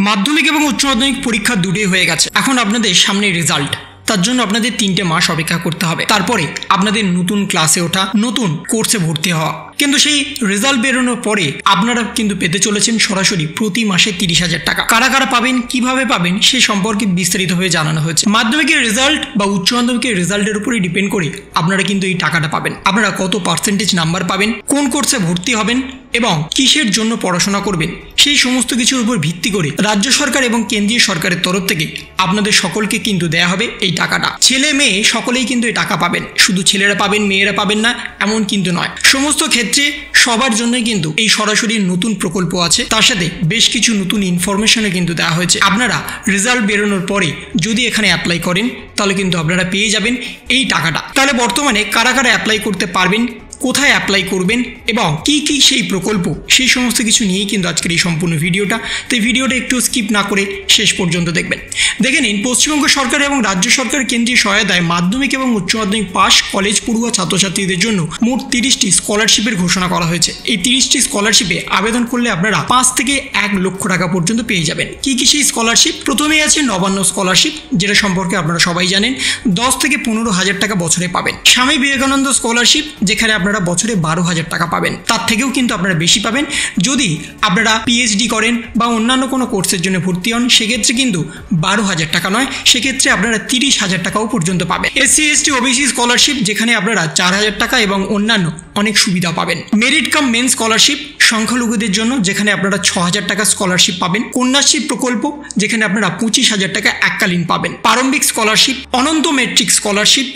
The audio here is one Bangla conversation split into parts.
মাধ্যমিক এবং উচ্চ মাধ্যমিক পরীক্ষা দুটোই হয়ে গেছে। এখন আপনাদের সামনে রেজাল্ট, তার জন্য আপনাদের 3টে মাস অপেক্ষা করতে হবে। তারপরে আপনাদের নতুন ক্লাসে ওঠা, নতুন কোর্সে ভর্তি হওয়া। কিন্তু সেই রেজাল্ট বেরোনোর পরে আপনারা কিন্তু পেতে চলেছেন সরাসরি প্রতি মাসে 30,000 টাকা। কারা কারা পাবেন, কিভাবে পাবেন, সে সম্পর্কে বিস্তারিতভাবে জানানো হয়েছে। মাধ্যমিকের রেজাল্ট বা উচ্চ মাধ্যমিকের রেজাল্টের উপরেই ডিপেন্ড করে আপনারা কিন্তু এই টাকাটা পাবেন। আপনারা কত পার্সেন্টেজ নাম্বার পাবেন, কোন কোর্সে ভর্তি হবেন এবং কিসের জন্য পড়াশোনা করবেন, সেই সমস্ত কিছুর উপর ভিত্তি করে রাজ্য সরকার এবং কেন্দ্রীয় সরকারের তরফ থেকে আপনাদের সকলকে কিন্তু দেয়া হবে এই টাকাটা। ছেলে মেয়ে সকলেই কিন্তু এই টাকা পাবেন, শুধু ছেলেরা পাবেন মেয়েরা পাবেন না এমন কিন্তু নয়। সমস্ত ক্ষেত্রে সবার জন্যই কিন্তু এই সরাসরি নতুন প্রকল্প আছে, তার সাথে বেশ কিছু নতুন ইনফরমেশনও কিন্তু দেওয়া হয়েছে। আপনারা রেজাল্ট বেরোনোর পরে যদি এখানে অ্যাপ্লাই করেন তাহলে কিন্তু আপনারা পেয়ে যাবেন এই টাকাটা। তাহলে বর্তমানে কারা কারা অ্যাপ্লাই করতে পারবেন, কোথায় অ্যাপ্লাই করবেন এবং কি কি সেই প্রকল্প, সেই সমস্ত কিছু নিয়েই কিন্তু আজকের এই সম্পূর্ণ ভিডিওটা। তো এই ভিডিওটা একটু স্কিপ না করে শেষ পর্যন্ত দেখবেন। দেখে নিন, পশ্চিমবঙ্গ সরকার এবং রাজ্য সরকার কেন্দ্রীয় সহায়তায় মাধ্যমিক এবং উচ্চ মাধ্যমিক পাস কলেজ পড়ুয়া ছাত্রছাত্রীদের জন্য মোট 30টি স্কলারশিপের ঘোষণা করা হয়েছে। এই 30টি স্কলারশিপে আবেদন করলে আপনারা 5 থেকে 1 লক্ষ টাকা পর্যন্ত পেয়ে যাবেন। কি কি সেই স্কলারশিপ? প্রথমেই আছে নবান্ন স্কলারশিপ, যেটা সম্পর্কে আপনারা সবাই জানেন, 10 থেকে 15,000 টাকা বছরে পাবেন। স্বামী বিবেকানন্দ স্কলারশিপ, যেখানে আপনারা বছরে 12,000 টাকা পাবেন। তার থেকেও কিন্তু আপনারা বেশি পাবেন যদি আপনারা পিএইচডি করেন বা অন্যান্য কোনো কোর্সের জন্য ভর্তি হন, সেক্ষেত্রে কিন্তু 12,000 টাকা নয়, সেক্ষেত্রে আপনারা 30,000 টাকাও পর্যন্ত পাবেন। এসসি এসটি ওবিসি স্কলারশিপ, যেখানে আপনারা 4,000 টাকা এবং অন্যান্য অনেক সুবিধা পাবেন। মেরিট কাম মেন স্কলারশিপ সংখ্যালঘুদের জন্য, যেখানে আপনারা 6,000 টাকা স্কলারশিপ পাবেন। কন্যাশ্রী প্রকল্প, যেখানে আপনারা 25,000 টাকা এককালীন পাবেন। প্রারম্ভিক scholarship, Ananta matric scholarship,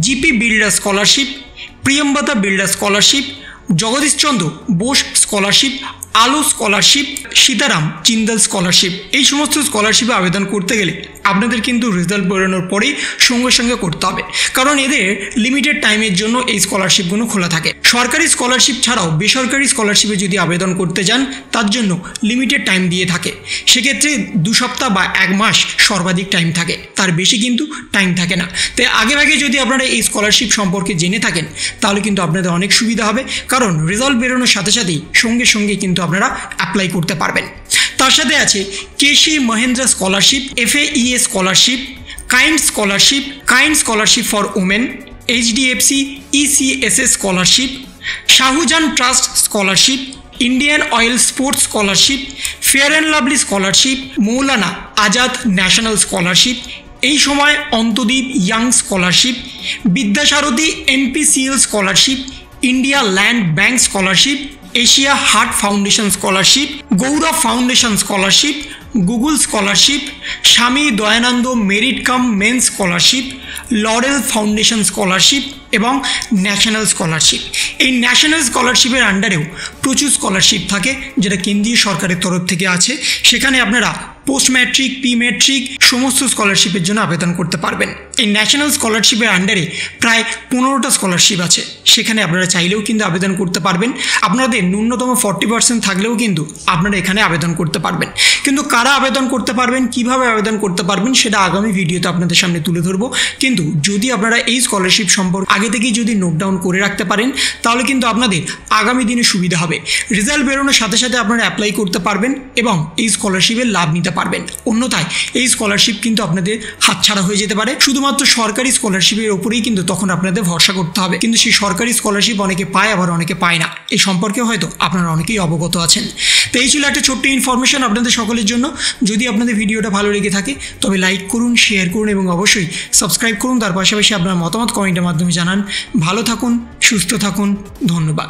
GP Birla scholarship, Priyamvada Birla scholarship, Jagadish Chandra Bose scholarship, Alo scholarship, Sitaram Jindal scholarship. এই সমস্ত স্কলারশিপে আবেদন করতে গেলে আপনাদের কিন্তু রেজাল্ট বেরোনোর পরেই সঙ্গে সঙ্গে করতে হবে, কারণ এদের লিমিটেড টাইমের জন্য এই স্কলারশিপগুলো খোলা থাকে। সরকারি স্কলারশিপ ছাড়াও বেসরকারি স্কলারশিপে যদি আবেদন করতে যান, তার জন্য লিমিটেড টাইম দিয়ে থাকে। সেক্ষেত্রে 2 সপ্তাহ বা 1 মাস সর্বাধিক টাইম থাকে, তার বেশি কিন্তু টাইম থাকে না। তাই আগেভাগে যদি আপনারা এই স্কলারশিপ সম্পর্কে জেনে থাকেন তাহলে কিন্তু আপনাদের অনেক সুবিধা হবে, কারণ রেজাল্ট বেরোনোর সাথে সাথেই সঙ্গে সঙ্গে কিন্তু আপনারা অ্যাপ্লাই করতে পারবেন। তার সাথে আছে KC Mahindra scholarship, FAEA scholarship, kind scholarship for women, HDFC ECSS scholarship, Sahu Jain trust scholarship, Indian Oil sports scholarship, Fair and Lovely scholarship, Maulana Azad national scholarship, এই সময় Antardeep young scholarship, Vidyasaarathi MPCL scholarship, India land bank scholarship, Asia heart foundation scholarship, Gaurav foundation scholarship, Google scholarship, Swami Dayanand merit cum means scholarship, Laurel foundation scholarship এবং ন্যাশনাল স্কলারশিপ। এই ন্যাশনাল স্কলারশিপের আন্ডারেও প্রচুর স্কলারশিপ থাকে, যেটা কেন্দ্রীয় সরকারের তরফ থেকে আছে। সেখানে আপনারা পোস্ট ম্যাট্রিক, প্রি ম্যাট্রিক সমস্ত স্কলারশিপের জন্য আবেদন করতে পারবেন। এই ন্যাশনাল স্কলারশিপের আন্ডারে প্রায় 15টা স্কলারশিপ আছে, সেখানে আপনারা চাইলেও কিন্তু আবেদন করতে পারবেন। আপনাদের ন্যূনতম 40% থাকলেও কিন্তু আপনারা এখানে আবেদন করতে পারবেন। কিন্তু কারা আবেদন করতে পারবেন, কিভাবে আবেদন করতে পারবেন, সেটা আগামী ভিডিওতে আপনাদের সামনে তুলে ধরবো। কিন্তু যদি আপনারা এই স্কলারশিপ সম্পর্কে আগে থেকেই যদি নোট ডাউন করে রাখতে পারেন তাহলে কিন্তু আপনাদের আগামী দিনে সুবিধা হবে। রেজাল্ট বেরোনোর সাথে সাথে আপনারা অ্যাপ্লাই করতে পারবেন এবং এই স্কলারশিপের লাভ নিতে পারবেন। অন্যথায় এই স্কলারশিপ কিন্তু আপনাদের হাতছাড়া হয়ে যেতে পারে। শুধুমাত্র সরকারি স্কলারশিপের ওপরেই কিন্তু তখন আপনাদের ভরসা করতে হবে, কিন্তু সেই সরকারি স্কলারশিপ অনেকে পায়, আবার অনেকে পায় না। এই সম্পর্কে হয়তো আপনারা অনেকেই অবগত আছেন। তো এই ছিল একটা ছোট্ট ইনফরমেশন আপনাদের সকলের জন্য। যদি আপনাদের ভিডিওটা ভালো লেগে থাকে তবে লাইক করুন, শেয়ার করুন এবং অবশ্যই সাবস্ক্রাইব করুন। তার পাশাপাশি আপনার মতামত কমেন্টের মাধ্যমে জানান। ভালো থাকুন, সুস্থ থাকুন, ধন্যবাদ।